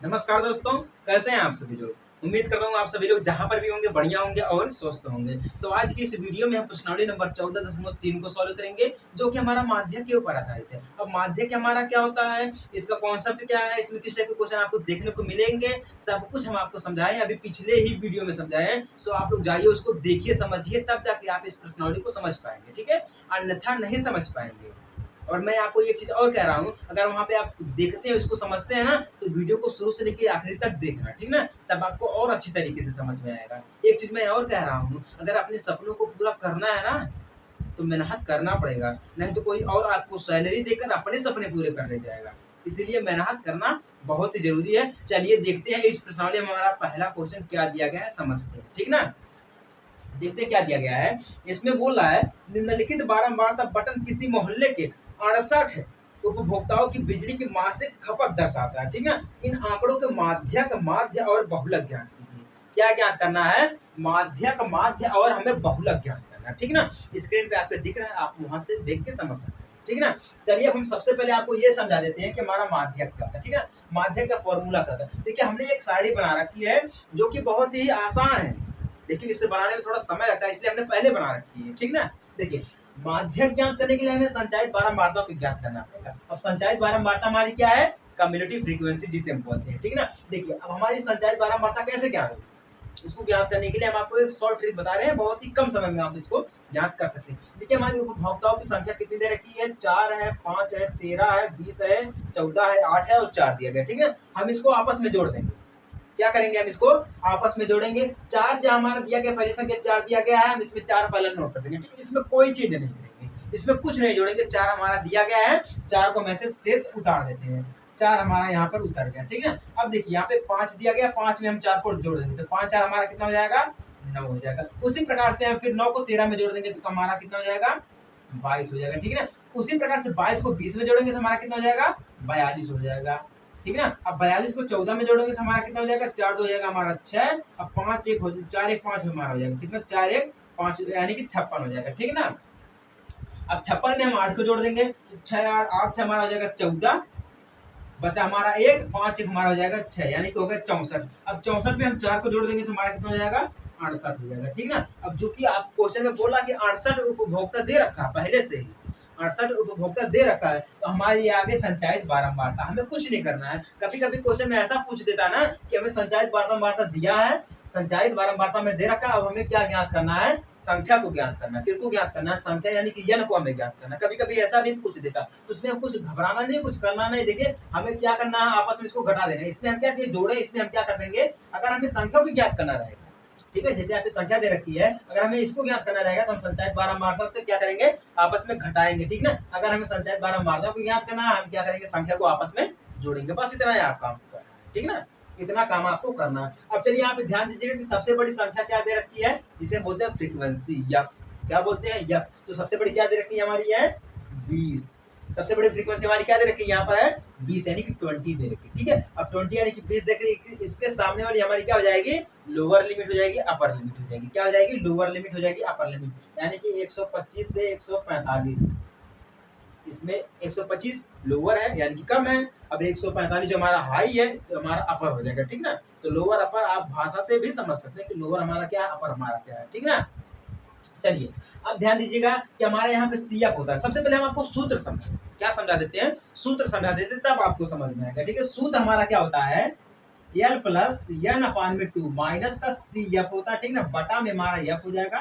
नमस्कार दोस्तों, कैसे हैं आप सभी लोग? उम्मीद करता हूँ आप सभी लोग जहाँ पर भी होंगे बढ़िया होंगे और स्वस्थ होंगे। तो आज की इस वीडियो में हम प्रश्नावली नंबर 14.3 को सॉल्व करेंगे, जो कि हमारा माध्यक के ऊपर आधारित है। अब माध्यक हमारा क्या होता है, इसका कॉन्सेप्ट क्या है, इसमें किस टाइप के क्वेश्चन आपको देखने को मिलेंगे, सब कुछ हम आपको समझाए हैं, अभी पिछले ही वीडियो में समझाए हैं। सो आप लोग जाइए उसको देखिए, समझिए, तब जाके आप इस प्रश्नावली को समझ पाएंगे, ठीक है? अन्यथा नहीं समझ पाएंगे। और मैं आपको एक चीज़ और कह रहा हूँ, अगर वहाँ पे आप देखते हैं, इसको समझते हैं ना, तो वीडियो को शुरू से लेके आखिरी तक देखना, ठीक ना? तब आपको और अच्छी तरीके से समझ में आएगा। एक चीज़ मैं और कह रहा हूँ, अगर अपने सपनों को पूरा करना है ना, तो मेहनत करना पड़ेगा, नहीं तो कोई और आपको सैलरी देकर अपने सपने पूरे कर ले जाएगा। इसीलिए मेहनत करना बहुत ही ज़रूरी है। चलिए देखते हैं इस प्रश्नावली में हमारा पहला क्वेश्चन क्या दिया गया है, समझते हैं, ठीक ना? देखते हैं क्या दिया गया है। इसमें बोल रहा है, निम्नलिखित बारंबारता बटन किसी मोहल्ले के 68 उपभोक्ताओं की बिजली की मासिक खपत दर्शाता है, ठीक है? इन आंकड़ों के माध्यक, माध्य और बहुलक ज्ञात कीजिए। क्या ज्ञात करना है? माध्यक, माध्य और हमें बहुलक ज्ञात करना है, ठीक ना? स्क्रीन पे आपको दिख रहा है, आप वहां से देख के समझ सकते हैं, ठीक है ना? चलिए अब हम सबसे पहले आपको ये समझा देते हैं कि हमारा माध्यक क्या होता है, ठीक है? माध्यक का फॉर्मूला क्या होता है। देखिए हमने एक सारणी बना रखी है, जो कि बहुत ही आसान है, लेकिन इसे बनाने में थोड़ा समय लगता है, इसलिए हमने पहले बना रखी है, ठीक ना? देखिए, माध्यक ज्ञात करने के लिए हमें संचारित बारंबारता को ज्ञात करना पड़ेगा। अब संचारित बारंबारता हमारी क्या है? कम्युलेटिव फ्रीक्वेंसी जिसे हम बोलते हैं, ठीक है ना? देखिए अब हमारी संचारित बारंबारता कैसे ज्ञात होगी? इसको ज्ञात करने के लिए हम आपको एक शॉर्ट ट्रिक बता रहे हैं, बहुत ही कम समय में आप इसको ज्ञात कर सकते हैं। देखिए हमारी उपभोक्ताओं की संख्या कितनी दे रखी है? 4 है, 5 है, 13 है, 20 है, 14 है, 8 है और 4 दिया गया, ठीक है? हम इसको आपस में जोड़ देंगे। क्या करेंगे? हम इसको आपस में जोड़ेंगे। 4 जो हमारा दिया गया, पहली संख्या 4 दिया गया है, हम इसमें 4 पहले नोट कर देंगे, ठीक है? इसमें कोई चीज नहीं करेंगे, इसमें कुछ नहीं जोड़ेंगे। 4 हमारा दिया गया है, 4 को में से शेष उतार देते हैं। 4 हमारा यहाँ पर उतर गया, ठीक है? अब देखिए यहाँ पे 5 दिया गया, 5 में हम 4 को जोड़ देंगे, तो 5 4 हमारा कितना हो जाएगा? 9 हो जाएगा। उसी प्रकार से हम फिर 9 को 13 में जोड़ देंगे, तो हमारा कितना हो जाएगा? 22 हो जाएगा, ठीक है ना? उसी प्रकार से 22 को 20 में जोड़ेंगे तो हमारा कितना हो जाएगा? 42 हो जाएगा, ठीक है ना? अब 42 को 14 में जोड़ेंगे तो हमारा कितना हो जाएगा? 4 2 हो जाएगा हमारा 6। अब 5 1 हो 4 1 5 हमारा हो जाएगा कितना? 4 1 5 यानी कि 56 हो जाएगा, ठीक है ना? अब 56 में हम 8 को जोड़ देंगे, 6 8 से हमारा हो जाएगा 14, बचा हमारा 1, 5 1 हमारा हो जाएगा 6, यानी कि हो गया 64। अब 64 में हम 4 को जोड़ देंगे तो हमारा कितना हो जाएगा? 68 हो जाएगा, ठीक ना? अब जो कि आप क्वेश्चन में बोला कि 68 उपभोक्ता दे रखा है पहले से ही, 68 उपभोक्ता दे रखा है, तो हमारी ये आगे संचारित बारंबारता, हमें कुछ नहीं करना है। कभी कभी क्वेश्चन में ऐसा पूछ देता है ना कि हमें संचारित बारंबारता दिया है, संचारित बारंबारता में दे रखा है, अब हमें क्या ज्ञात करना है? संख्या को ज्ञात करना है। किसको ज्ञात करना है? संख्या, यानी कि n को हमें ज्ञात करना है। कभी कभी ऐसा भी पूछ देता, तो उसमें हम कुछ घबराना नहीं, कुछ करना नहीं। देखिए हमें क्या करना है? आपस में इसको घटा देना है। इसमें हम क्या जोड़े, इसमें हम क्या कर देंगे? अगर हमें संख्या को ज्ञात करना रहेगा, ठीक है, जैसे यहाँ पे संख्या दे रखी है, अगर हमें इसको ज्ञात करना रहेगा तो हम संचारित बारंबारता से क्या करेंगे? आपस में घटाएंगे, ठीक ना? अगर हमें संचारित बारंबारता को ज्ञात करना है, हम क्या करेंगे? संख्या को आपस में जोड़ेंगे। बस इतना ही आप काम करना है, ठीक ना? इतना काम आपको करना है। अब चलिए यहाँ पे ध्यान दीजिएगा कि सबसे बड़ी संख्या क्या दे रखी है? इसे बोलते हैं फ्रीक्वेंसी, या क्या बोलते हैं? या तो सबसे बड़ी क्या दे रखी है हमारी? है 20। सबसे बड़ी फ्रीक्वेंसी हमारी क्या दे रखी है? यहाँ पर है 20, यानी कि 20 दे रखी है, ठीक है? अब 20 यानी कि 20 देख रही है, इसके सामने वाली हमारी क्या हो जाएगी? लोअर लिमिट हो जाएगी, अपर लिमिट हो जाएगी। क्या हो जाएगी? लोअर लिमिट हो जाएगी, अपर लिमिट, यानी कि 125 से 145। इसमें 125 लोअर है, यानी कि कम है। अब 145 जो हमारा हाई है, तो हमारा अपर हो जाएगा, ठीक ना? तो लोअर अपर आप भाषा से भी समझ सकते हैं कि लोअर हमारा क्या है, अपर हमारा क्या है, ठीक ना? चलिए अब ध्यान दीजिएगा कि हमारे यहाँ पे सीएफ होता है। सबसे पहले हम आपको सूत्र समझ, क्या समझा देते हैं? सूत्र समझा देते हैं, तब आपको समझ में आएगा, ठीक है? सूत्र हमारा क्या होता है? एल प्लस एन अपान में 2 माइनस का सी एफ होता है, ठीक ना? बटा में हमारा एफ हो जाएगा,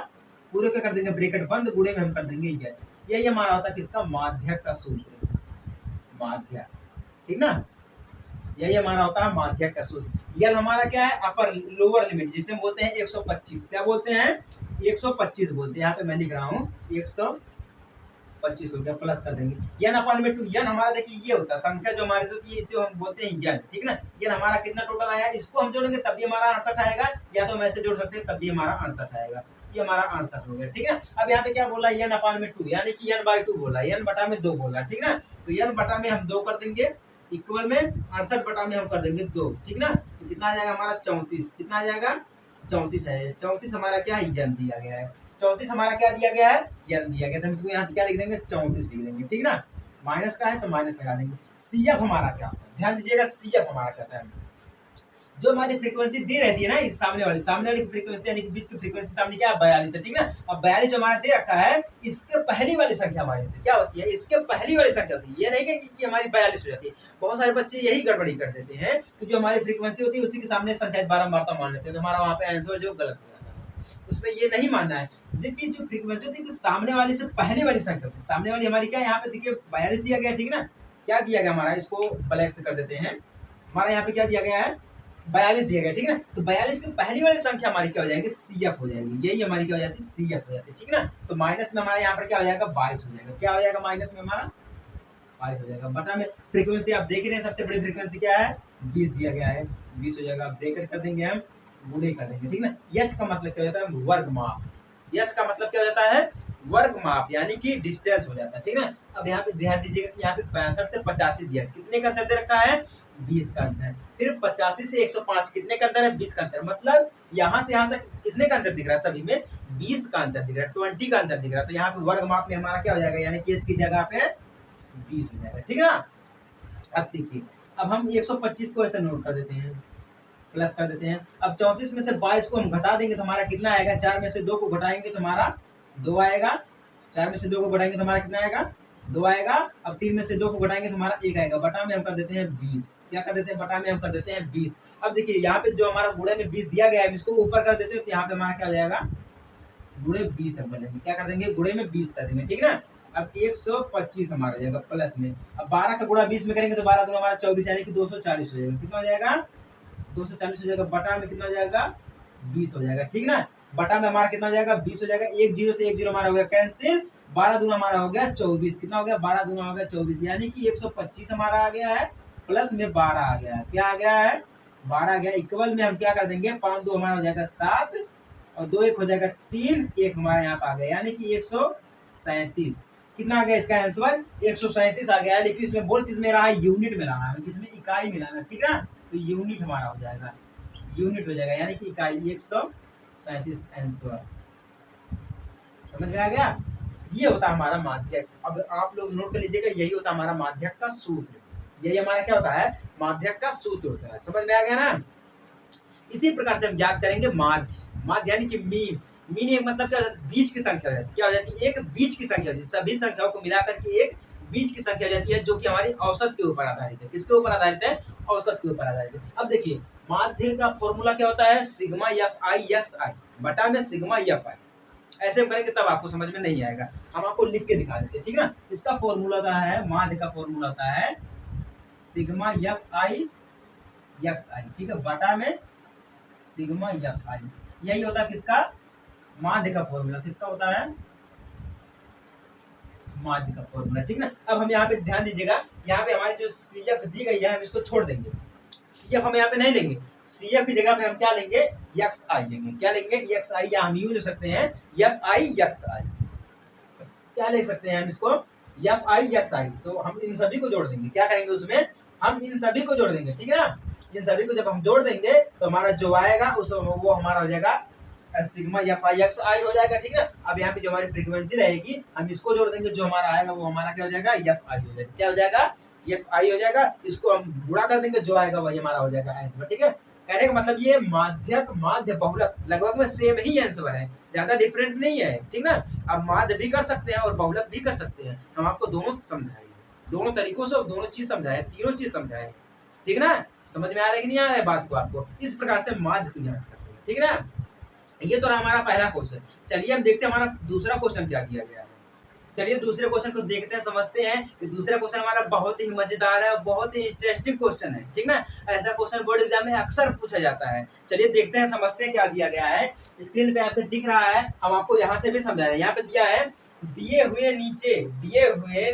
पूरे का कर देंगे ब्रैकेट बंद, गुणे में हम कर देंगे एच। यही हमारा होता है किसका? माध्यक का सूत्र, माध्यक, ठीक ना? यही हमारा होता है माध्यक का सूत्र। एल हमारा क्या है? अपर लोअर लिमिट, जिसे हम बोलते हैं 125। क्या बोलते हैं? 125 बोलते हैं। यहाँ पे मैं लिख रहा हूँ 125 हो गया, प्लस कर देंगे एन अपान में 2। एन हमारा देखिए ये होता है संख्या जो हमारी होती है, इसे हम बोलते हैं एन, ठीक ना? एन हमारा कितना टोटल आया? इसको हम जोड़ेंगे तब भी हमारा 68 आएगा, या तो हम ऐसे जोड़ सकते हैं तब भी हमारा 68 आएगा। ये हमारा 68 हो गया, ठीक है? अब यहाँ पे क्या बोला? एन अपान में 2, यानी कि एन बाई 2 बोला, एन बटा में 2 बोला, ठीक ना? तो एन बटा में हम 2 कर देंगे, इक्वल में 68 बटा में हम कर देंगे 2, ठीक ना? तो कितना आ जाएगा हमारा? 34। कितना आ जाएगा? 34 है। 34 हमारा क्या है? एन दिया गया है। 34 हमारा क्या दिया गया है? एन दिया गया, तो हम इसको यहाँ पे क्या लिख देंगे? 34 लिख देंगे, ठीक ना? माइनस का है तो माइनस लगा देंगे। सीएफ हमारा क्या होता है? ध्यान दीजिएगा, सीएफ हमारा क्या होता है? जो हमारी फ्रीक्वेंसी दी रहती है ना, इस सामने वाली फ्रीक्वेंसी यानी कि 20 की फ्रीक्वेंसी सामने क्या है 42 है, ठीक ना। अब 42 जो हमारा दे रखा है, इसके पहली वाली संख्या हमारी होती है, क्या होती है, इसके पहली वाली संख्या होती है। ये नहीं कि हमारी 42 हो जाती है। बहुत सारे बच्चे यही गड़बड़ी कर देते हैं कि जो हमारी फ्रीक्वेंसी होती है उसी के सामने संख्या बारंबारता मान लेते हैं, तो हमारा वहाँ पे आंसर जो गलत हो जाता है। उसमें ये नहीं मानना है। देखिए जो फ्रीक्वेंसी होती है सामने वाली से पहले वाली संख्या होती है। सामने वाली हमारी क्या है, यहाँ पे देखिए 42 दिया गया, ठीक ना। क्या दिया गया हमारा, इसको ब्लैक से कर देते हैं। हमारा यहाँ पे क्या दिया गया है, 42 दिया गया, ठीक ना। तो 42 की पहली वाली संख्या हमारी क्या हो जाएगी, CF हो जाएगी। यही हमारी क्या हो जाती है, CF हो जाती है, ठीक ना। तो माइनस में हमारे यहाँ पर क्या हो जाएगा, 22 हो जाएगा। क्या हो जाएगा, माइनस में हमारा 22 हो जाएगा। बटा में फ्रीक्वेंसी आप देख रहे हैं, सबसे बड़ी फ्रीक्वेंसी क्या है, 20 दिया गया है, 20 हो जाएगा। आप ब्रैकेट कर देंगे, हम गुणे कर देंगे, ठीक ना। एच का मतलब क्या हो जाता है, वर्ग माप। एच का मतलब क्या हो जाता है, वर्ग माप, यानी कि डिस्टेंस हो जाता है, ठीक ना। अब यहाँ पे ध्यान दीजिएगा कि यहाँ पे 65 से 85 दिया, कितने का अंतर दे रखा है, 20 का अंतर। फिर 85 से 105 कितने का अंतर है, 20 का अंतर। मतलब यहाँ से यहाँ तक कितने का अंतर दिख रहा है, सभी में 20 का अंतर दिख रहा है, 20 का अंतर दिख रहा है। तो यहाँ पे वर्ग माप में हमारा क्या हो जाएगा, यानी कि इसकी जगह पे 20 हो जाएगा, ठीक है ना। अब देखिए, अब हम 125 को ऐसे नोट कर देते हैं, प्लस कर देते हैं। अब 34 में से 22 को हम घटा देंगे तो हमारा कितना आएगा, 4 में से 2 को घटाएंगे तो हमारा 2 आएगा। 4 में से 2 को घटाएंगे तो हमारा कितना आएगा, 2 आएगा। अब 3 में से 2 को घटाएंगे तो हमारा 1 आएगा। बटा में हम कर देते हैं 20। क्या कर देते हैं, बटा में हम कर देते हैं 20। अब देखिए यहाँ पे जो हमारा गुणे में 20 दिया गया है, इसको ऊपर कर देते हैं तो यहाँ पे हमारा क्या हो जाएगा, गुणे 20 हम करेंगे। क्या कर देंगे, गुणे में 20 कर देंगे, ठीक है ना। अब 125 हमारा हो जाएगा प्लस में। अब 12 का गुणा 20 में करेंगे तो 12 दूना हमारा 24, यानी कि 240 हो जाएगा। कितना हो जाएगा, 240 हो जाएगा। बटा में कितना हो जाएगा, 20 हो जाएगा, ठीक ना। बटा में हमारा कितना हो जाएगा, 20 हो जाएगा। एक जीरो से एक जीरो हमारा हो गया कैंसिल। 12 दूना हमारा हो गया 24। कितना हो गया, 12 दूना हो गया 24, यानी कि 125 हमारा आ गया है, प्लस में 12 आ गया है। क्या आ गया है, 12 आ गया। इक्वल में हम क्या कर देंगे, 5 2 हमारा हो जाएगा 7 और 2 1 हो जाएगा 3, 1 हमारे यहाँ पे आ गया, यानी कि 137। कितना आ गया इसका आंसर, 137 आ गया है। लेकिन इसमें बोल किस में रहा है, यूनिट में रहा है, किसमें, इकाई में रहा है, ठीक है। तो यूनिट हमारा हो जाएगा, यूनिट हो जाएगा, यानी कि इकाई 137 आंसर। समझ में आ गया। ये होता है हमारा माध्यक। अब आप लोग नोट कर लीजिएगा, यही होता है हमारा माध्यक का सूत्र। यही हमारा क्या होता है, माध्यक का सूत्र होता है। समझ में आ गया ना। इसी प्रकार से हम याद करेंगे माध्य। माध्य यानी कि मीन। मीन एक मतलब क्या हो जाता है, बीच की संख्या हो जाती है। क्या हो जाती है, एक बीच की संख्या हो जाती है। सभी संख्याओं को मिलाकर के एक बीच की संख्या हो जाती है, जो कि हमारी औसत के ऊपर आधारित है। किसके ऊपर आधारित है, औसत के ऊपर आधारित है। अब देखिए माध्य का फॉर्मूला क्या होता है, सिग्मा एफ आई एक्स आई बटा में सिग्मा एफ आई। ऐसे हम करेंगे तब आपको समझ में नहीं आएगा, हम आपको लिख के दिखा देते हैं, ठीक ना। इसका फॉर्मूला होता है, माध्य का फॉर्मूला होता है सिग्मा एफ आई एक्स आई, ठीक है, बटा में सिग्मा एफ आई। यही होता है किसका, माध्य का फॉर्मूला। किसका होता है, माध्य का फॉर्मूला, ठीक ना। अब हम यहाँ पे ध्यान दीजिएगा, यहाँ पे हमारी जो CF दी गई है हम इसको छोड़ देंगे। CF हम यहाँ पे नहीं लेंगे, CF की जगह पे हम क्या लेंगे, XI लेंगे। क्या लेंगे, XI, या हम यूज ले सकते हैं FI XI। क्या ले सकते हैं हम इसको, FI XI। तो हम इन सभी को जोड़ देंगे। क्या करेंगे उसमें, हम इन सभी को जोड़ देंगे, ठीक है ना। इन सभी को जब हम जोड़ देंगे तो हमारा जो आएगा उस वो हमारा हो जाएगा सिग्मा FI XI हो जाएगा, ठीक है। अब यहाँ पे जो हमारी फ्रीक्वेंसी रहेगी हम इसको जोड़ देंगे, जो हमारा आएगा वो हमारा क्या हो जाएगा, FI हो जाएगा। क्या हो जाएगा, FI हो जाएगा। इसको हम गुणा कर देंगे, जो आएगा वही हमारा हो जाएगा आंसर, ठीक है। कहने का मतलब ये माध्यक, माध्य, बहुलक लगभग में सेम ही आंसर है, ज्यादा डिफरेंट नहीं है, ठीक ना। अब माध्य भी कर सकते हैं और बहुलक भी कर सकते हैं। हम आपको दोनों समझाएंगे, दोनों तरीकों से दोनों चीज समझाए, तीनों चीज समझाए, ठीक ना। समझ में आ रहा है कि नहीं आ रहा है बात को आपको। इस प्रकार से माध्य को ज्ञात करते हैं, ठीक है ना। ये तो रहा हमारा पहला क्वेश्चन। चलिए हम देखते हैं हमारा दूसरा क्वेश्चन क्या दिया गया है। चलिए दूसरे क्वेश्चन को देखते हैं, समझते हैं कि दूसरा क्वेश्चन हमारा बहुत ही मजेदार है, बहुत ही इंटरेस्टिंग क्वेश्चन है, ठीक ना। ऐसा क्वेश्चन बोर्ड एग्जाम में अक्सर पूछा जाता है। चलिए देखते हैं, समझते हैं क्या दिया गया है। स्क्रीन पे आपको दिख रहा है, हम आपको यहाँ से भी समझा रहे हैं। यहाँ पे दिया है, दिए हुए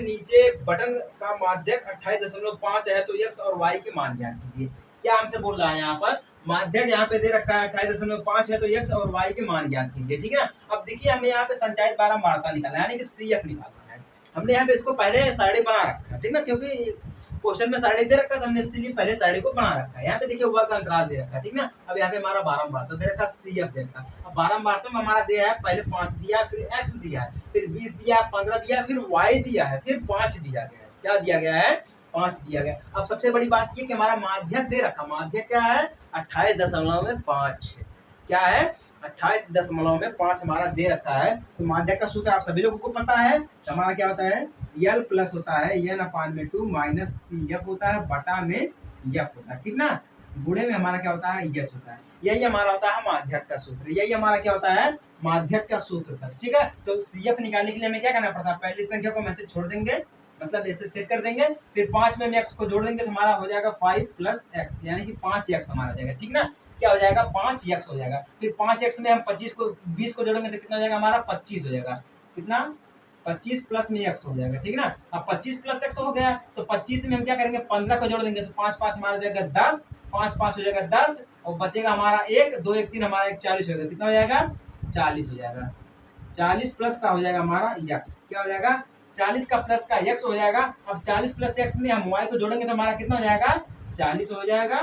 नीचे बटन का माध्यक 28.5 है, तो x और y के मान ज्ञात कीजिए। क्या हमसे बोल रहा है, यहाँ पर माध्यक यहाँ पे दे रखा है 28.5 है, तो x और y के मान ज्ञात कीजिए, ठीक है। अब देखिए हमें यहाँ पे संचारित बारंबारता निकालना है, यानी कि CF निकालना है। हमने यहाँ पे इसको पहले सारणी बना रखा है, ठीक ना, क्योंकि क्वेश्चन में सारणी दे रखा था, हमने इसलिए पहले सारणी को बना रखा है। यहाँ पे देखिए वर्ग अंतराल दे रखा है, ठीक ना। अब यहाँ पे हमारा बारंबारता दे रखा, CF दे रखा। अब बारंबारता में हमारा दिया है, पहले 5 दिया, फिर x दिया है, फिर 20 दिया, 15 दिया, फिर y दिया है, फिर 5 दिया गया है। क्या दिया गया है, 5 दिया गया। अब सबसे बड़ी बात ये कि हमारा माध्यक दे रखा, माध्यक क्या है 28.5, क्या है 28.5 हमारा दे रखा है। तो माध्यक का सूत्र आप सभी लोगों को पता है, तो हमारा क्या होता है यल प्लस होता है n/2 माइनस सी एफ होता है बटा में एफ होता है, ठीक ना, गुणे में हमारा क्या होता है एच होता है। यही हमारा होता है माध्यक का सूत्र, यही हमारा क्या होता है माध्यक का सूत्र था, ठीक है। तो सी एफ निकालने के लिए हमें क्या करना पड़ता है, पहली संख्या को हम ऐसे छोड़ देंगे, मतलब ऐसे सेट कर देंगे, फिर 5 में एक्स को जोड़ देंगे तो हमारा हो जाएगा 5 प्लस एक्स, यानी कि 5x हमारा हो जाएगा, ठीक ना, क्या हो जाएगा 5x हो जाएगा। फिर 5x में हम 20 को जोड़ेंगे तो कितना हो जाएगा हमारा 25 हो जाएगा, कितना 25 प्लस में x हो जाएगा, ठीक ना। अब 25 प्लस x हो गया तो 25 में हम क्या करेंगे 15 को जोड़ देंगे तो 5 5 हमारा हो जाएगा 10, 5 5 हो जाएगा 10 और बचेगा हमारा 1 2 1 3 हमारा 40 हो जाएगा, कितना हो जाएगा 40 हो जाएगा। 40 प्लस का हो जाएगा हमारा x, क्या हो जाएगा 40 का प्लस का x हो जाएगा। अब 40 प्लस x में हम y को जोड़ेंगे तो हमारा कितना हो जाएगा 40 हो जाएगा,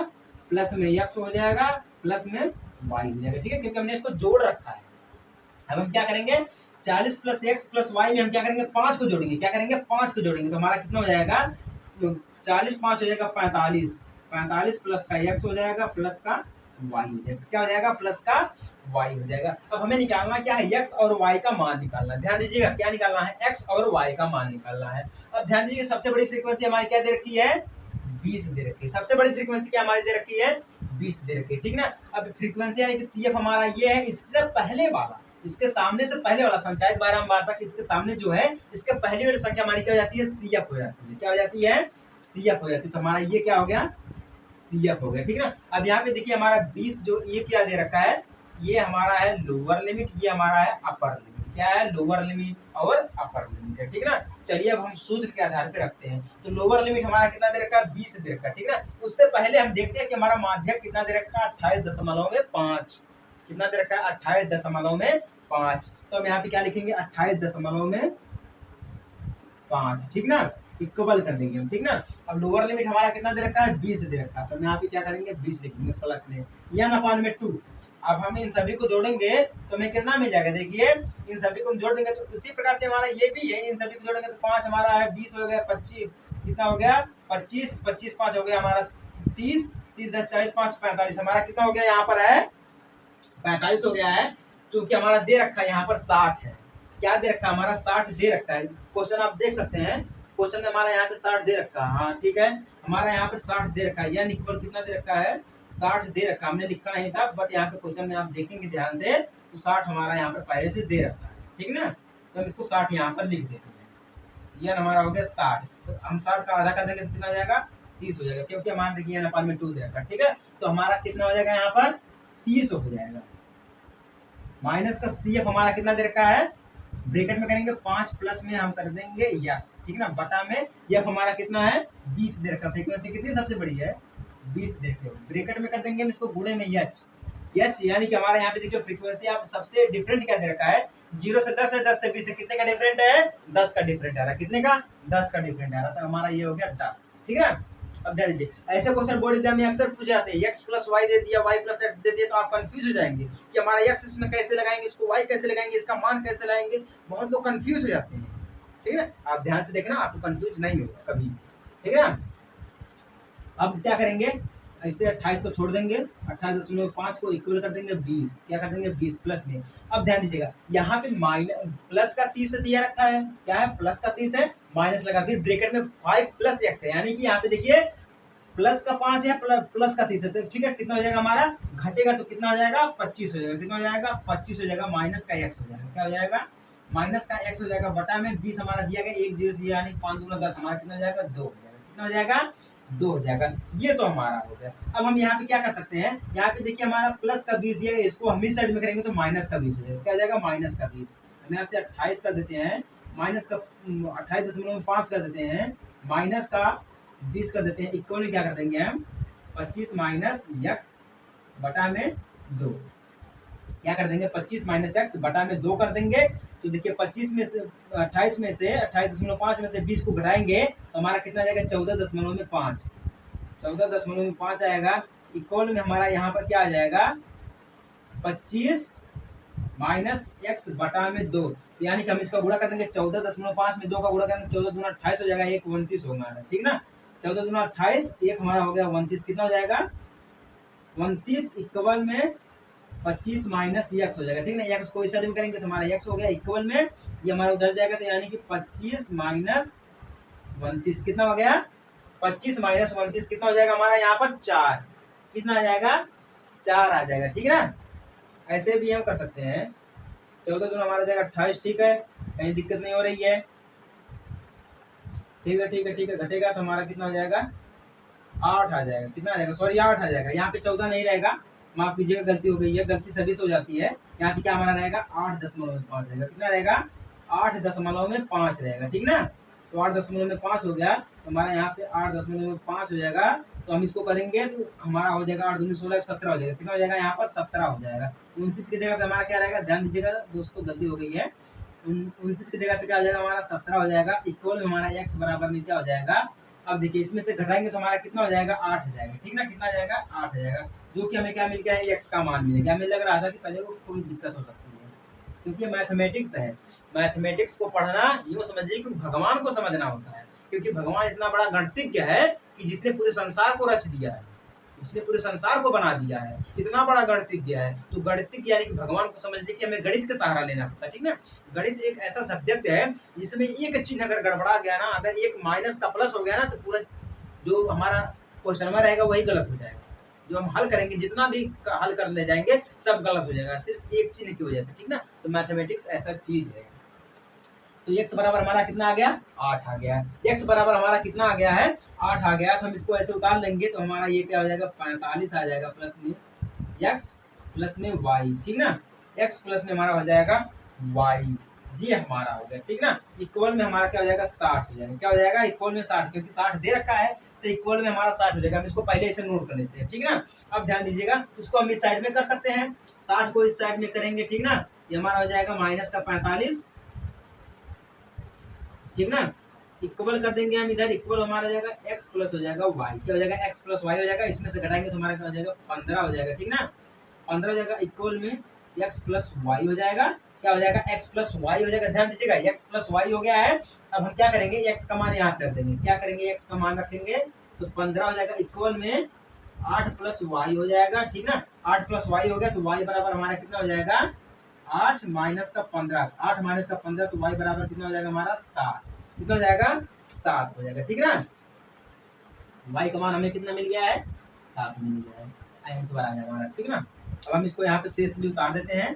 प्लस में x हो जाएगा, प्लस में y हो जाएगा, ठीक है, क्योंकि हमने इसको जोड़ रखा है। अब हम क्या करेंगे 40 प्लस एक्स प्लस वाई में हम क्या करेंगे 5 को जोड़ेंगे, क्या करेंगे 5 को जोड़ेंगे तो हमारा कितना हो जाएगा 40 5 हो जाएगा 45, 45 प्लस का एक्स हो जाएगा प्लस का वाई हो जाएगा, क्या हो जाएगा प्लस का वाई हो जाएगा। अब हमें निकालना क्या है एक्स और वाई का मान निकालना है, ध्यान दीजिएगा क्या निकालना है एक्स और वाई का मान निकालना है। अब ध्यान दीजिए सबसे बड़ी फ्रीक्वेंसी हमारी क्या दे रखी है 20 दे रखी है, सबसे बड़ी फ्रीक्वेंसी क्या हमारी दे रखी है 20 दे रखी है, ठीक ना। अब फ्रीक्वेंसी यानी कि सी एफ हमारा ये है, इससे पहले वाला, इसके सामने से पहले वाला संख्या बारंबार तक इसके सामने जो है इसके पहले वाली संख्या हमारी क्या हो जाती है सी एफ हो जाती है, क्या हो जाती है सी एफ हो जाती है। तो हमारा ये क्या हो गया सी एफ हो गया, ठीक है ना। अब यहाँ पे देखिए हमारा 20 जो ये क्या दे रखा है, ये हमारा है लोअर लिमिट, ये हमारा है अपर लिमिट, क्या है लोअर लिमिट और अपर लिमिट है, ठीक है ना। चलिए अब हम सूत्र के आधार पे रखते हैं। तो लोअर लिमिट हमारा कितना दे रखा है 20 दे रखा है, ठीक है ना। उससे पहले हम देखते हैं कि हमारा माध्यक कितना दे रखा है 28.5, कितना दे रखा है 28.5। तो हम यहाँ पे क्या लिखेंगे 28.5, ठीक ना, इक्वल कर देंगे हम, ठीक ना। अब लोअर लिमिट हमारा कितना दे रखा है 20 दे रखा है, तो हम यहाँ पे क्या करेंगे 20 लिखेंगे प्लस में n/2। अब हम इन सभी को जोड़ेंगे तो हमें कितना मिल जाएगा, देखिए इन सभी को हम जोड़ देंगे तो इसी प्रकार से हमारा ये भी है, इन सभी को जोड़ेंगे तो 5 हमारा है 20 हो गया 25, कितना हो गया 25, 25 5 हो गया हमारा 30, 30 10 40 5 45 हमारा कितना हो गया यहाँ पर है 45 हो गया है। क्योंकि हमारा दे रखा है यहाँ पर 60 है, क्या दे रखा है हमारा 60 दे रखा है। क्वेश्चन आप देख सकते हैं, क्वेश्चन में हमारा यहाँ पे 60 दे रखा है, हाँ ठीक है, हमारा यहाँ पे 60 दे रखा है, यानी इक्वल कितना दे रखा है 60 दे रखा, हमने लिखा नहीं था बट यहाँ पे क्वेश्चन में आप देखेंगे ध्यान से तो 60 हमारा यहाँ पर पहले से दे रखा है, ठीक ना। तो हम इसको 60 यहाँ पर लिख देते हैं, यह हमारा हो गया 60, तो हम 60 का आधा कर देंगे तो कितना हो जाएगा 30 हो जाएगा, क्योंकि हमारा देखिए n/2 दे रखा है, ठीक है। तो हमारा कितना हो जाएगा यहाँ पर 30 हो जाएगा, माइनस का सी एफ हमारा कितना दे रखा है ब्रैकेट में करेंगे 5 प्लस में हम कर देंगे यस, ठीक है ना, बटा में एफ हमारा कितना है 20 दे रखा, फ्रीक्वेंसी कितनी सबसे बड़ी है 20 दे रखे, ब्रैकेट में कर देंगे हम इसको गुणे में एच, यानी कि हमारे यहाँ पे देखिए फ्रीक्वेंसी आप सबसे डिफरेंट क्या दे रखा है 0 से 10 है, 10 से 20 है, कितने का डिफरेंट है 10 का डिफरेंट आ रहा है, कितने का 10 का डिफरेंट आ रहा है, तो हमारा ये हो गया 10, ठीक है ना। अब ध्यान दीजिए ऐसे क्वेश्चन बोर्ड एग्जाम में अक्सर पूछे जाते हैं, x प्लस वाई दे दिया y प्लस x दे दिया, तो आप कंफ्यूज हो जाएंगे कि हमारा x इसमें कैसे लगाएंगे, इसको y कैसे लगाएंगे, इसका मान कैसे लाएंगे, बहुत लोग कंफ्यूज हो जाते हैं, ठीक है ना। आप ध्यान से देखना आपको कंफ्यूज नहीं होगा कभी, ठीक है ना। अब क्या करेंगे ऐसे 28 को छोड़ देंगे, 28.5 को इक्वल कर देंगे 20, क्या कर देंगे 20 प्लस में। अब ध्यान दीजिएगा यहाँ पे माइनस प्लस का 30 दिया रखा है, क्या है प्लस का 30 है, माइनस लगा फिर ब्रैकेट में 5 प्लस x है, यानी कि यहाँ पे देखिए प्लस का 5 है प्लस का 30 है, तो ठीक है कितना हो जाएगा हमारा घटेगा तो कितना हो जाएगा 25 हो जाएगा, कितना हो जाएगा 25 हो जाएगा, माइनस का x हो जाएगा, क्या हो जाएगा माइनस का x हो जाएगा, बटा में 20 हमारा दिया गया 1 0 से यानी 5 दूना 10 हमारा कितना हो जाएगा 2 हो जाएगा, कितना हो जाएगा 2 हो जाएगा। ये तो हमारा हो गया। अब हम यहाँ पे क्या कर सकते हैं, यहाँ पे देखिए हमारा प्लस का 20 दिया गया, इसको हम इस साइड में करेंगे तो माइनस का 20 हो जाएगा, क्या हो जाएगा माइनस का 20, हम यहाँ से 28 कर देते हैं, माइनस का 28.5 कर देते हैं, माइनस का 20 कर देते हैं, इक्वल क्या कर देंगे हम 25 माइनस एक्स बटा में 2, क्या कर देंगे 25 माइनस एक्स बटा में 2 कर देंगे। तो देखिए 25 में से 28 में से 28.5 में से 20 को घटाएंगे तो हमारा कितना जाएगा 14.5, 14.5 आएगा, इक्वल में हमारा यहाँ पर क्या आ जाएगा 25 माइनस एक्स बटा में 2, यानी कि हम इसका गुणा कर देंगे 14.5 में 2 का गुणा करेंगे 14 दूना 28 हो जाएगा, 1 29 होगा, ठीक ना। 14 दूना 28, एक हमारा हो गया 29, कितना हो जाएगा 29 इक्वल में 25 माइनस एक्स हो जाएगा, ठीक ना। एक्स को इस साइड में करेंगे तो हमारा एक्स हो गया इक्वल में, ये हमारा उधर जाएगा तो यानी कि 25 माइनस 29 कितना हो गया 25 माइनस 29 कितना हो जाएगा हमारा यहाँ पर 4, कितना आ जाएगा 4 आ जाएगा, ठीक है ना। ऐसे भी हम कर सकते हैं। 14 दूना हमारा जाएगा 28, ठीक है, कहीं दिक्कत नहीं हो रही है, ठीक है ठीक है ठीक है। घटेगा तो हमारा कितना हो जाएगा 8 आ जाएगा, कितना आ जाएगा सॉरी 8 आ जाएगा, यहाँ पे 14 नहीं रहेगा, माफ कीजिएगा गलती हो गई है, गलती सभी से हो जाती है। यहाँ पे क्या हमारा रहेगा 8.5 रहेगा, कितना रहेगा 8.5 रहेगा, ठीक ना। तो 8.5 हो गया तो हमारा यहाँ पे 8.5 हो जाएगा, तो हम इसको करेंगे तो हमारा हो जाएगा 8 दूनी 16 17 हो जाएगा, कितना हो जाएगा यहाँ पर 17 हो जाएगा। 29 की जगह पे हमारा क्या रहेगा, ध्यान दीजिएगा दोस्तों गलती हो गई है, 29 की जगह पे क्या हो जाएगा हमारा 17 हो जाएगा, इक्वल में हमारा एक्स बराबर में क्या हो जाएगा, अब देखिए इसमें से घटाएंगे तो हमारा कितना हो जाएगा 8 हो जाएगा, ठीक ना, कितना आ जाएगा 8 हो जाएगा, जो कि हमें क्या मिल गया है एक्स का मान मिल गया। हमें लग रहा था कि पहले को कोई दिक्कत हो सकती है, क्योंकि मैथमेटिक्स है, मैथमेटिक्स को पढ़ना यूँ समझिए कि भगवान को समझना होता है, क्योंकि भगवान इतना बड़ा गणितज्ञ है कि जिसने पूरे संसार को रच दिया है, इसने पूरे संसार को बना दिया है, इतना बड़ा गणितज्ञ है। तो गणितज्ञ यानी कि भगवान को समझने के हमें गणित का सहारा लेना पड़ता है, ठीक ना। गणित एक ऐसा सब्जेक्ट है जिसमें एक चिन्ह अगर गड़बड़ा गया ना, अगर एक माइनस का प्लस हो गया ना, तो पूरा जो हमारा क्वेश्चन में रहेगा वही गलत हो जाएगा, जो हम हल करेंगे जितना भी हल कर ले जाएंगे सब गलत हो जाएगा, सिर्फ एक चिन्ह की वजह से, ठीक ना। तो मैथमेटिक्स ऐसा चीज है। तो x बराबर हमारा कितना आ गया 8 आ गया, x बराबर हमारा कितना आ गया है 8 आ गया, तो हम इसको ऐसे उतार लेंगे तो हमारा ये क्या हो जाएगा 45 आ जाएगा, प्लस में x प्लस में y, ठीक ना, x प्लस में हमारा हो जाएगा y, ये हमारा हो गया, ठीक ना। इक्वल में हमारा क्या हो जाएगा 60 हो जाएगा, क्या हो जाएगा इक्वल में 60, क्योंकि 60 दे रखा है तो इक्वल में हमारा 60 हो जाएगा। हम इसको पहले इसे नोट कर लेते हैं, ठीक ना। अब ध्यान दीजिएगा, इसको हम इस साइड में कर सकते हैं, 60 को इस साइड में करेंगे, ठीक ना, ये हमारा हो जाएगा माइनस का 45, ठीक ना, इक्वल कर देंगे हम इधर, इक्वल हमारा हो जाएगा x प्लस हो जाएगा y, क्या हो जाएगा x प्लस y हो जाएगा, इसमें से घटाएंगे तो हमारा क्या हो जाएगा 15 हो जाएगा, ठीक ना, 15 हो जाएगा, इक्वल में x प्लस y हो जाएगा, क्या हो जाएगा x प्लस y हो जाएगा। ध्यान दीजिएगा x प्लस y हो गया है, अब हम क्या करेंगे x का मान यहाँ कर देंगे, क्या करेंगे x का मान रखेंगे तो 15 हो जाएगा, इक्वल में 8 प्लस y हो जाएगा, ठीक ना, 8 प्लस y हो गया तो y बराबर हमारा कितना हो जाएगा 8 माइनस का 15, 8 माइनस का 15 तो y बराबर कितना हो जाएगा हमारा 7, कितना हो जाएगा 7 हो जाएगा, ठीक ना। y का मान हमें कितना मिल गया है 7 मिल गया है, आंसर आ जाएगा हमारा, ठीक ना। अब हम इसको यहाँ पे शेष भी उतार देते हैं,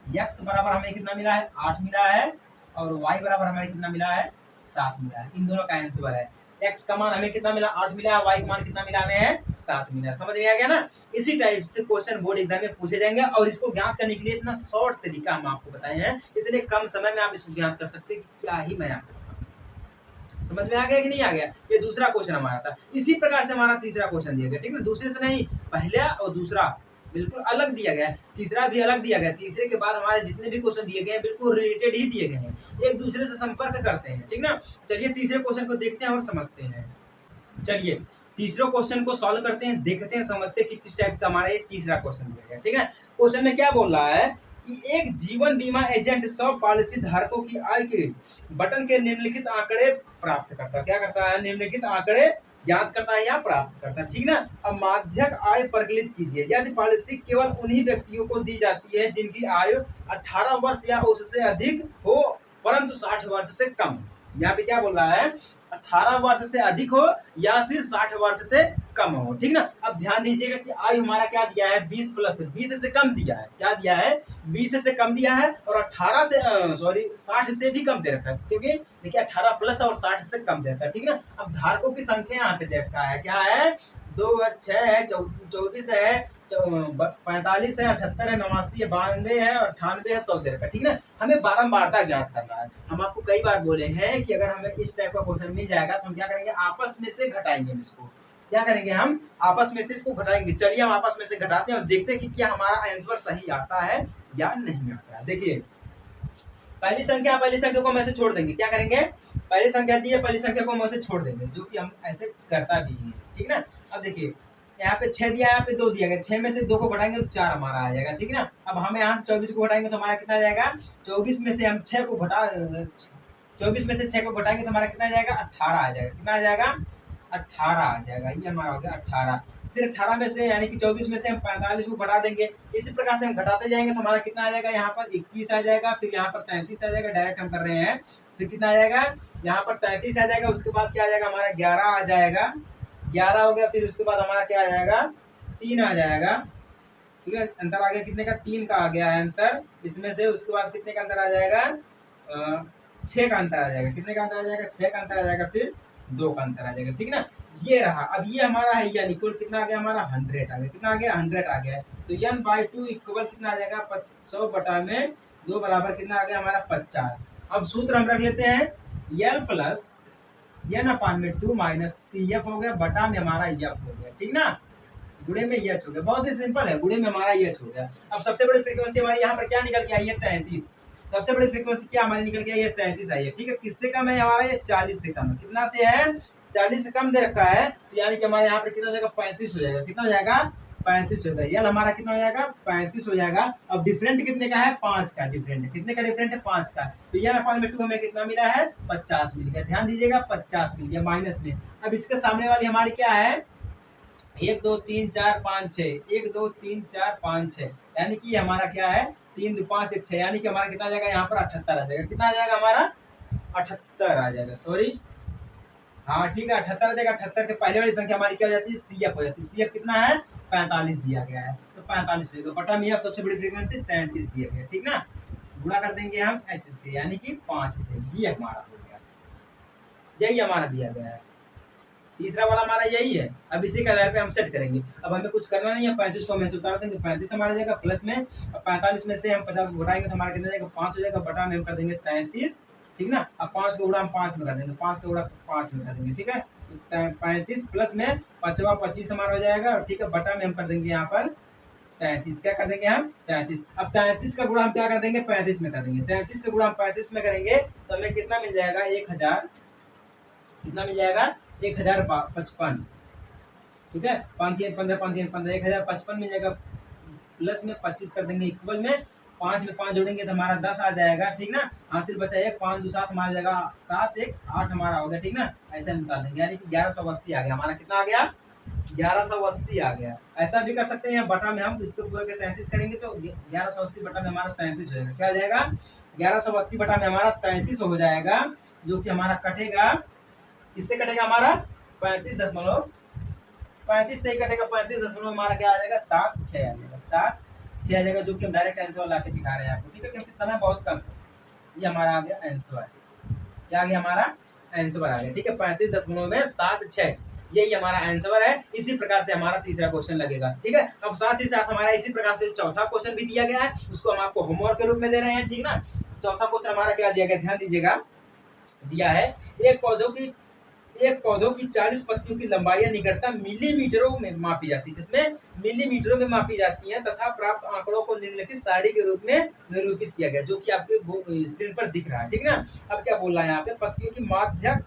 x बराबर हमें कितना मिला है 8 मिला है, और y बराबर हमें कितना मिला है 7 मिला है, इन दोनों का आंसर है। x का मान हमें कितना मिला 8 मिला है, y का मान कितना मिला हमें 7 मिला, समझ में आ गया ना। इसी टाइप से क्वेश्चन बोर्ड एग्जाम में पूछे जाएंगे, और इसको ज्ञात करने के लिए इतना शॉर्ट तरीका हम आपको बताए हैं, इतने कम समय में आप इसको ज्ञात कर सकते हैं कि क्या ही मैं आपको, समझ में आ गया कि नहीं आ गया। ये दूसरा क्वेश्चन हमारा था, इसी प्रकार से हमारा तीसरा क्वेश्चन दिया गया, ठीक है, दूसरे से नहीं, पहला और दूसरा बिल्कुल अलग दिया गया है, तीसरा भी अलग दिया गया, तीसरे के बाद हमारे जितने भी क्वेश्चन दिए गए हैं बिल्कुल रिलेटेड ही दिए गए हैं, एक दूसरे से संपर्क करते हैं, ठीक ना। चलिए तीसरे क्वेश्चन को देखते हैं और समझते हैं। चलिए तीसरे क्वेश्चन को सॉल्व करते हैं, देखते हैं समझते हैं कि किस टाइप का हमारा ये तीसरा क्वेश्चन दिया गया, ठीक है। क्वेश्चन में क्या बोल रहा है कि एक जीवन बीमा एजेंट सब पॉलिसी धारकों की आय के बटन के निम्नलिखित आंकड़े प्राप्त करता है, क्या करता है निम्नलिखित आंकड़े ज्ञात करता है या प्राप्त करता है, ठीक ना। अब माध्यक आय परिकलित कीजिए, यदि पॉलिसी केवल उन्हीं व्यक्तियों को दी जाती है जिनकी आयु 18 वर्ष या उससे अधिक हो परंतु 60 वर्ष से कम, यहाँ पे क्या बोल रहा है 18 वर्ष से अधिक हो या फिर 60 वर्ष से कम हो, ठीक ना। अब ध्यान दीजिएगा कि आयु हमारा क्या दिया है 20 प्लस, 20 से कम दिया है, क्या दिया है 20 से कम दिया है, और 18 से 60 से भी कम दे रखा है, क्योंकि देखिए 18 प्लस और 60 से कम दे रखा है, ठीक ना। अब धारकों की संख्या यहाँ पे दे रखा है, क्या है 2 है 6 है 24 है 45 है 78 है 89 है 92 है 98 है 100 दे रखा है, ठीक ना। हमें बारंबारता ज्ञात करना है, हम आपको कई बार बोले हैं कि अगर हमें इस टाइप का क्वेश्चन मिल जाएगा तो हम क्या करेंगे आपस में से घटाएंगे, इसको क्या करेंगे हम आपस में से इसको घटाएंगे। चलिए हम आपस में से घटाते हैं और देखते हैं कि क्या हमारा आंसर सही आता है या नहीं आता है। देखिए पहली संख्या को हम ऐसे छोड़ देंगे, क्या करेंगे पहली संख्या दी है पहली संख्या को हम ऐसे छोड़ देंगे, जो कि हम ऐसे करता भी है, ठीक ना। अब देखिए यहाँ पे 6 दिया है, यहाँ पे 2 दिया गया, 6 में से 2 को घटाएंगे तो 4 हमारा आ जाएगा, ठीक ना। अब हमें यहाँ से 24 को घटाएंगे तो हमारा कितना आ जाएगा 24 में से हम 6 को घटा 24 में से 6 को घटाएंगे तो हमारा कितना आ जाएगा 18 आ जाएगा, कितना आ जाएगा 18 आ जाएगा। ये हमारा हो गया 18। फिर 18 में से यानी कि 24 में से हम 45 को घटा देंगे। इसी प्रकार से हम घटाते जाएंगे तो हमारा कितना आ जाएगा, यहाँ पर 21 आ जाएगा, फिर यहाँ पर 33 आ जाएगा, डायरेक्ट हम कर रहे हैं। फिर कितना आ जाएगा, यहाँ पर 33 आ जाएगा, उसके बाद क्या आ जाएगा हमारा 11 आ जाएगा, 11 हो गया। फिर उसके बाद हमारा क्या आ जाएगा, 3 आ जाएगा। ठीक है, अंतर आ गया कितने का, 3 का आ गया है अंतर इसमें से। उसके बाद कितने का अंतर आ जाएगा, 6 का अंतर आ जाएगा। कितने का अंतर आ जाएगा, 6 का अंतर आ जाएगा, फिर 2 का अंतर आ जाएगा। ठीक है ना, ये रहा। अब ये हमारा है यानी कुल कितना आ गया हमारा 100 आ गया। कितना आ गया, 100 आ गया है। तो n/2 इक्वल कितना आ जाएगा, 100 बटा में 2 बराबर कितना आ गया हमारा 50। अब सूत्र हम रख लेते हैं, l plus n/2 minus CF हो गया, बटा में हमारा f हो गया। ठीक ना, गुणे में एच हो गया। बहुत ही सिंपल है, गुणे में हमारा एच हो गया। अब सबसे बड़ी फ्रीक्वेंसी हमारी यहाँ पर क्या निकल के आई है, 33। सबसे बड़ी फ्रीक्वेंसी क्या हमारी निकल के आई है, 33 आई है। ठीक है, किससे कम है हमारा, ये 40 से कम है। कितना से है, 40 से कम दे रखा है, तो यानी कि हमारे यहाँ पर कितना हो जाएगा, 35 हो जाएगा। कितना हो जाएगा, 35 हो जाएगा। यल हमारा कितना हो जाएगा, 35 हो जाएगा। अब डिफरेंट कितने का है, 5 का डिफरेंट। कितने का डिफरेंट है, 5 का। तो n/2 हमें कितना मिला है, 50 मिल गया। ध्यान दीजिएगा, 50 मिल गया माइनस में। अब इसके सामने वाली हमारी क्या है, 1 2 3 4 5 6, 1 2 3 4 5 6, यानी कि हमारा क्या है, 3 2 5 1 6, यानी कि हमारा कितना आ जाएगा, यहाँ पर 78 आ जाएगा। कितना आ जाएगा हमारा, 78 आ जाएगा। सॉरी, हाँ ठीक है, 78 आ जाएगा। 78 के पहले वाली संख्या हमारी क्या हो जाती है, CF हो जाती है। CF कितना है, 45 दिया गया है, तो 45 होगा बटा में सबसे बड़ी फ्रीक्वेंसी 33 दिया गया। ठीक ना, गुणा कर देंगे हम H से, यानी कि 5 से। ये हमारा हो गया, यही हमारा दिया गया है। तीसरा वाला हमारा यही है। अब इसी के आधार पे हम सेट करेंगे। अब हमें कुछ करना नहीं है, 35 को हमें उतार देंगे, 35 हमारा जाएगा प्लस में। अब 45 में से हम 50 को घटाएंगे तो हमारा कितना जाएगा, 5 हो जाएगा, बटा में हम कर देंगे 33। ठीक ना, अब 5 को गुणा हम 5 में कर देंगे, 5 को गुणा 5 में कर देंगे। ठीक है, 35 प्लस में 5वां 25 हमारा हो जाएगा। ठीक है, बटा में हम कर देंगे यहाँ पर 33। क्या कर देंगे हम, 33। अब 33 का गुणा हम क्या कर देंगे, 35 में कर देंगे। 33 का गुणा हम 35 में करेंगे तो हमें कितना मिल जाएगा, 1000। कितना मिल जाएगा, 1055। ठीक है, 5 3 15, 5 3 15, 1055 मिल जाएगा। प्लस में 25 कर देंगे, इक्वल में 5 में 5 जोड़ेंगे तो हमारा 10 आ जाएगा। ठीक ना, हासिल बचा 1, 5 2 7 हमारा जाएगा 7 1 8 हमारा हो गया। ठीक ना, ऐसे हम निकाल देंगे, यानी कि 1180 आ गया हमारा। कितना आ गया, 1180 आ गया। ऐसा भी कर सकते हैं, बटा में हम इसको पूरा के 33 करेंगे तो 1180 बटा में हमारा 33 हो जाएगा। क्या हो जाएगा, 1180 बटा में हमारा 33 हो जाएगा, जो कि हमारा कटेगा, किससे कटेगा हमारा, 35 से ही कटेगा। 35 हमारा क्या आ जाएगा, 7 6 आ जाएगा, 7 6 आ जाएगा, जो कि हम डायरेक्ट आंसर वाला के दिखा रहे हैं आपको। ठीक है, क्योंकि समय बहुत कम है। ये हमारा आ गया आंसर, क्या आ गया हमारा आंसर आ गया। ठीक है, 35.7 6 यही हमारा आंसर है। इसी प्रकार से हमारा तीसरा क्वेश्चन लगेगा। ठीक है, अब साथ ही साथ हमारा इसी प्रकार से चौथा क्वेश्चन भी दिया गया है, उसको हम आपको होमवर्क के रूप में दे रहे हैं। ठीक ना, चौथा क्वेश्चन हमारा क्या दिया गया, ध्यान दीजिएगा, दिया है एक पौधों की 40 पत्तियों की लंबाई निकटता मिलीमीटरों में मापी जाती है। जिसमें मिलीमीटरों में मापी जाती है तथा प्राप्त आंकड़ों को निम्नलिखित सारणी के रूप में निरूपित किया गया, जो कि आपके स्क्रीन पर दिख रहा है। ठीक ना, अब क्या बोल रहा है यहाँ पे, पत्तियों की माध्यक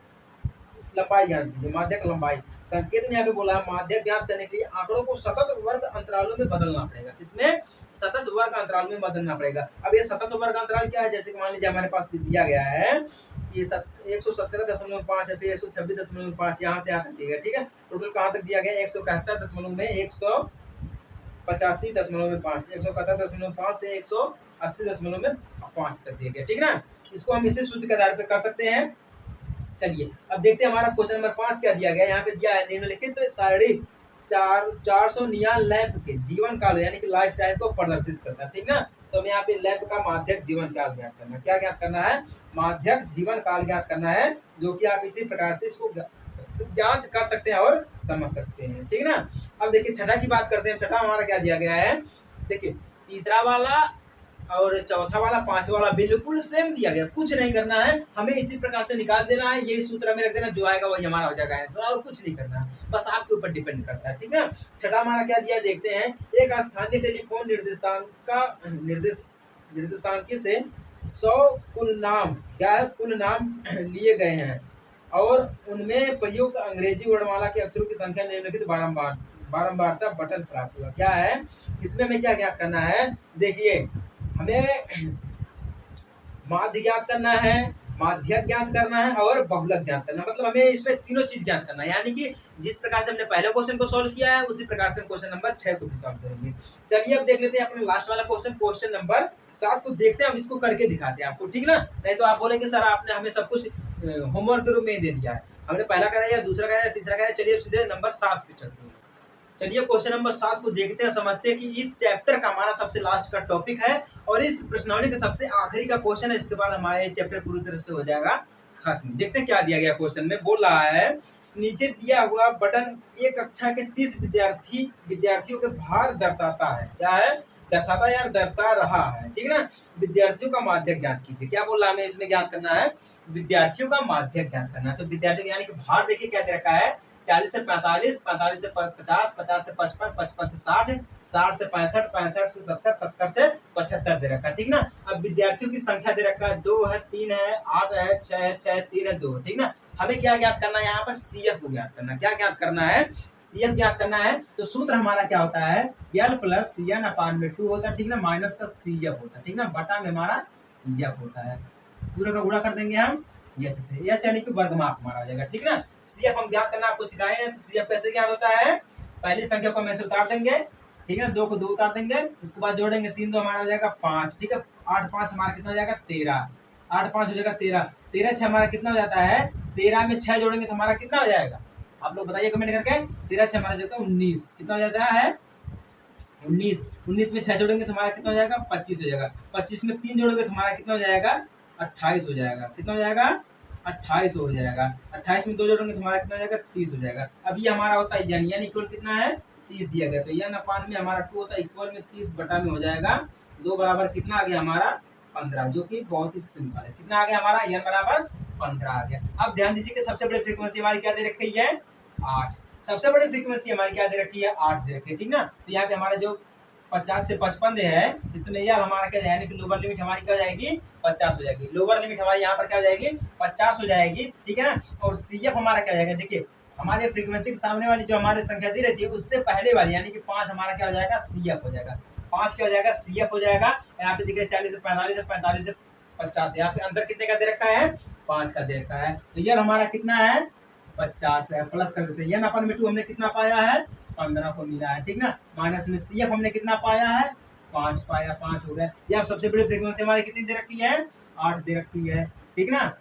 लंबाई ज्ञात कीजिए। माध्यक लंबाई संकेत में यहाँ पे बोला है, माध्यक ज्ञात करने के लिए आंकड़ों को सतत वर्ग अंतरालों में बदलना पड़ेगा। इसमें सतत वर्ग अंतराल में बदलना पड़ेगा। अब ये सतत वर्ग अंतराल क्या है, जैसे कि मान लीजिए हमारे पास दिया गया है ये 117.5 है, फिर 126.5 यहाँ से आता है। ठीक है, टोटल कहाँ तक दिया गया, 171.85.5 171.5 से 180.5 तक दिया गया। ठीक है ना, इसको हम इसी सूत्र के आधार पे कर सकते हैं। चलिए अब देखते हैं हमारा क्वेश्चन नंबर 5 क्या दिया गया। यहाँ पे दिया है निम्नलिखित सारणी 400 नियान लैंप के जीवन काल यानी कि लाइफ टाइम को प्रदर्शित करता है। ठीक ना, तो हमें यहाँ पे लैंप का माध्यक जीवन काल ज्ञात करना है। क्या ज्ञात करना है, माध्यक जीवन काल ज्ञात करना है, जो कि आप इसी प्रकार से इसको ज्ञात कर सकते हैं और समझ सकते हैं। ठीक है ना, अब देखिए छठा की बात करते हैं। छठा हमारा क्या दिया गया है, देखिए तीसरा वाला और चौथा वाला, पांचवा वाला बिल्कुल सेम दिया गया, कुछ नहीं करना है, हमें इसी प्रकार से निकाल देना है। यही सूत्र में रख देना, जो आएगा वही हमारा हो जाएगा आंसर, और कुछ नहीं करना है, बस आपके ऊपर डिपेंड करता है। ठीक है, छठा हमारा क्या दिया देखते हैं। एक स्थानीय टेलीफोन निर्देशांक से 100 कुल नाम लिए गए हैं और उनमें प्रयुक्त अंग्रेजी वर्णमाला के अक्षरों की संख्या निम्नलिखित बारंबारता बटन प्राप्त हुआ। क्या है इसमें, हमें क्या ज्ञात करना है, देखिए हमें माध्य ज्ञात करना है, माध्यक ज्ञात करना है और बहुलक ज्ञात करना है। मतलब हमें इसमें तीनों चीज ज्ञात करना है, यानी कि जिस प्रकार से हमने पहले क्वेश्चन को सॉल्व किया है उसी प्रकार से हम क्वेश्चन नंबर 6 को भी सॉल्व करेंगे। चलिए अब देख लेते हैं अपना लास्ट वाला क्वेश्चन, क्वेश्चन नंबर 7 को देखते हैं, हम इसको करके दिखाते हैं आपको, ठीक ना। नहीं तो आप बोलेंगे सर आपने हमें सब कुछ होमवर्क के रूप में ही दे दिया है, हमने पहला कराया, दूसरा कराया, तीसरा कराया। चलिए अब सीधे नंबर 7 पे चलते हैं। चलिए क्वेश्चन नंबर 7 को देखते हैं, समझते हैं कि इस चैप्टर का हमारा सबसे लास्ट का टॉपिक है और इस प्रश्नावली का सबसे आखिरी का क्वेश्चन है। इसके बाद हमारा ये चैप्टर पूरी तरह से हो जाएगा खत्म। देखते हैं क्या दिया गया क्वेश्चन में। बोल रहा है नीचे दिया हुआ बटन एक कक्षा के 30 विद्यार्थियों के भार दर्शाता है। क्या है? दर्शाता है यार, दर्शा रहा है, ठीक है ना। विद्यार्थियों का माध्यक ज्ञात कीजिए। क्या बोल रहा है हमें इसमें ज्ञात करना है? विद्यार्थियों का माध्यक ज्ञात करना है। तो विद्यार्थियों यानी कि भार देखिए क्या दे रखा है, 40 से 45, 45 से 50, 50 से 55, 55 से 60, 60 से 65, 65 से 70, 70 से 75 दे रखा है, ठीक ना। अब विद्यार्थियों की संख्या दे रखा है 2 है, 3 है, 8 है, 6 है, 6 3 है, 2, ठीक ना। हमें क्या ज्ञात करना है यहाँ पर? CF को ज्ञात करना है। क्या ज्ञात करना है? CF ज्ञात करना है। तो सूत्र हमारा क्या होता है? L प्लस CN/2 होता है, ठीक ना, माइनस का CF होता है, ठीक ना, बटा में हमारा F होता है। पूरा का गुणा कर देंगे हम एच यानी कि वर्गमाप हमारा हो जाएगा, ठीक है ना। CF हम ज्ञात करना आपको सिखाए हैं। तो CF कैसे ज्ञात होता है? पहली संख्या को हम ऐसे उतार देंगे, ठीक है, 2 को 2 उतार देंगे, उसके बाद जोड़ेंगे 3 2 हमारा हो जाएगा 5, ठीक है। 8 5 हमारा कितना हो जाएगा? 13, 8 5 हो जाएगा 13, 13 6 हमारा कितना हो जाता है? 13 में 6 जोड़ेंगे तो हमारा कितना हो जाएगा? आप लोग बताइए कमेंट करके। 13 6 हमारा जाता है 19, कितना हो जाता है? 19, 19 में 6 जोड़ेंगे तो हमारा कितना हो जाएगा? 25 हो जाएगा। 25 में 3 जोड़ोगे तो हमारा कितना हो जाएगा? 28 हो जाएगा। कितना हो जाएगा? 28 हो जाएगा। 28 में 2 जोड़ेंगे तो हमारा कितना हो जाएगा? 30 हो जाएगा। अब ये हमारा होता है यानी इक्वल कितना है? 30 दिया गया, तो यन अपान में हमारा 2 होता है, इक्वल में 30 बटा में हो जाएगा 2 बराबर कितना आ गया हमारा? 15, जो कि बहुत ही सिंपल है। कितना आ गया हमारा? यन बराबर 15 आ गया। अब ध्यान दीजिए कि सबसे बड़ी फ्रीक्वेंसी हमारी क्या दे रखी है? 8। सबसे बड़ी फ्रीक्वेंसी हमारी क्या दे रखी है? 8 दे रखी है, ठीक ना। तो यहाँ पे हमारा जो 50 से 55 है, इसमें यह हमारा क्या यानी कि लोअर लिमिट हमारी क्या हो जाएगी? 50 हो जाएगी। लोअर लिमिट हमारी यहाँ पर क्या हो जाएगी? 50 हो जाएगी, ठीक है ना। और CF हमारा क्या हो जाएगा? देखिए हमारे फ्रीक्वेंसी के सामने वाली जो हमारी संख्या दी रहती है उससे पहले वाली यानी कि 5 हमारा क्या हो जाएगा? CF हो जाएगा। 5 क्या हो जाएगा? CF हो जाएगा। यहाँ पे देखिए 40 से 45 से 45 से 50, यहाँ पे अंदर कितने का दे रखा है? 5 का दे रखा है। तो यह हमारा कितना है? 50 है। प्लस कर देते हैं, यन अपन में 2 हमने कितना पाया है? 15 को मिला है, ठीक ना। माइनस में CF हमने कितना पाया है? 5 पाया, 5 हो गया। ये अब सबसे बड़ी फ्रीक्वेंसी हमारी कितनी दे रखी है? 8 दे रखी है, ठीक ना।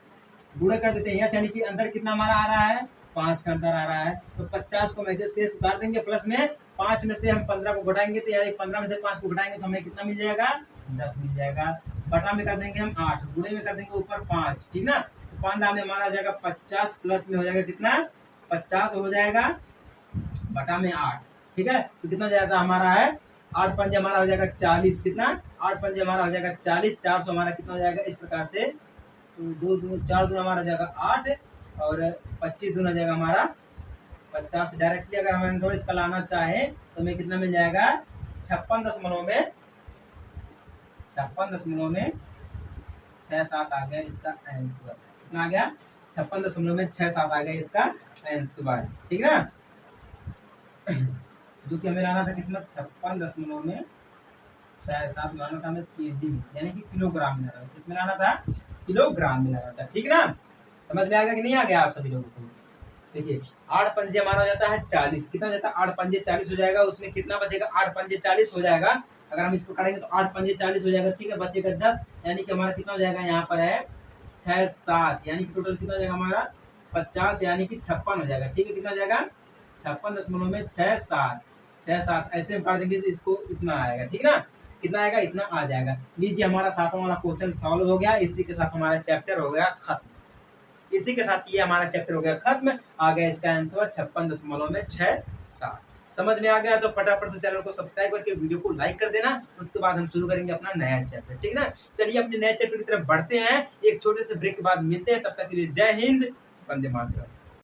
गुणा कर देते हैं, यानी कि अंदर कितना हमारा आ रहा है? 5 का अंदर आ रहा है। तो 50 को हम ऐसे शेष उतार देंगे, प्लस में 5 में से हम 15 को घटाएंगे, तो यानी 15 में से 5 को घटाएंगे तो हमें कितना मिल जाएगा? 10 मिल जाएगा। बटा में कर देंगे हम 8, गुणे में कर देंगे ऊपर 5, ठीक ना। तो 15 में हमारा आ जाएगा 50, प्लस में हो जाएगा कितना? 50 हो जाएगा बटा में 8, ठीक है। तो कितना जाएगा हमारा है? 8 पंजे हमारा हो जाएगा 40, कितना? 8 पंजे हमारा हो जाएगा 40, 400 हमारा कितना हो जाएगा? इस प्रकार से तो 2 2 4 दूना हमारा जाएगा 8 और 25 दूना जाएगा हमारा 50। डायरेक्टली अगर हम आंसर इसका लाना चाहे तो हमें कितना मिल जाएगा? 56.67 आ गया इसका आंसर। कितना आ गया? 56.67 आ गया इसका आंसर, ठीक ना। जो कि हमें लाना था किस्मत 56.67 लाना था हमें केजी में, यानी कि किलोग्राम में लाना था। किसमें लाना था? किलोग्राम में लाना था, ठीक ना। समझ में आ गया कि नहीं आ गया आप सभी लोगों को? देखिए 8 पंजे हमारा हो जाता है 40, कितना हो जाता है? 8 पंजे 40 हो जाएगा। उसमें कितना बचेगा? 8 पंजे 40 हो जाएगा। अगर हम इसको काटेंगे तो 8 पंजे 40 हो जाएगा, ठीक है। बचेगा 10, यानी कि हमारा कितना हो जाएगा? यहाँ पर है 6 7, यानी कि टोटल कितना हो जाएगा हमारा? 50, यानी कि 56 हो जाएगा, ठीक है। कितना हो जाएगा? 56.67, 6 7 ऐसे हम काट देंगे तो इसको इतना आएगा, ठीक ना। कितना आएगा? इतना आ जाएगा। लीजिए हमारा 7वां वाला क्वेश्चन सॉल्व हो गया। इसी के साथ हमारा चैप्टर हो गया खत्म। इसी के साथ ये हमारा चैप्टर हो गया खत्म। आ गया इसका आंसर 56.67। समझ में आ गया तो फटाफट से चैनल को सब्सक्राइब करके वीडियो को लाइक कर देना। उसके बाद हम शुरू करेंगे अपना नया चैप्टर, ठीक है ना। चलिए अपने नए चैप्टर की तरफ बढ़ते हैं। एक छोटे से ब्रेक के बाद मिलते हैं, तब तक के लिए जय हिंद, वंदे मातरम।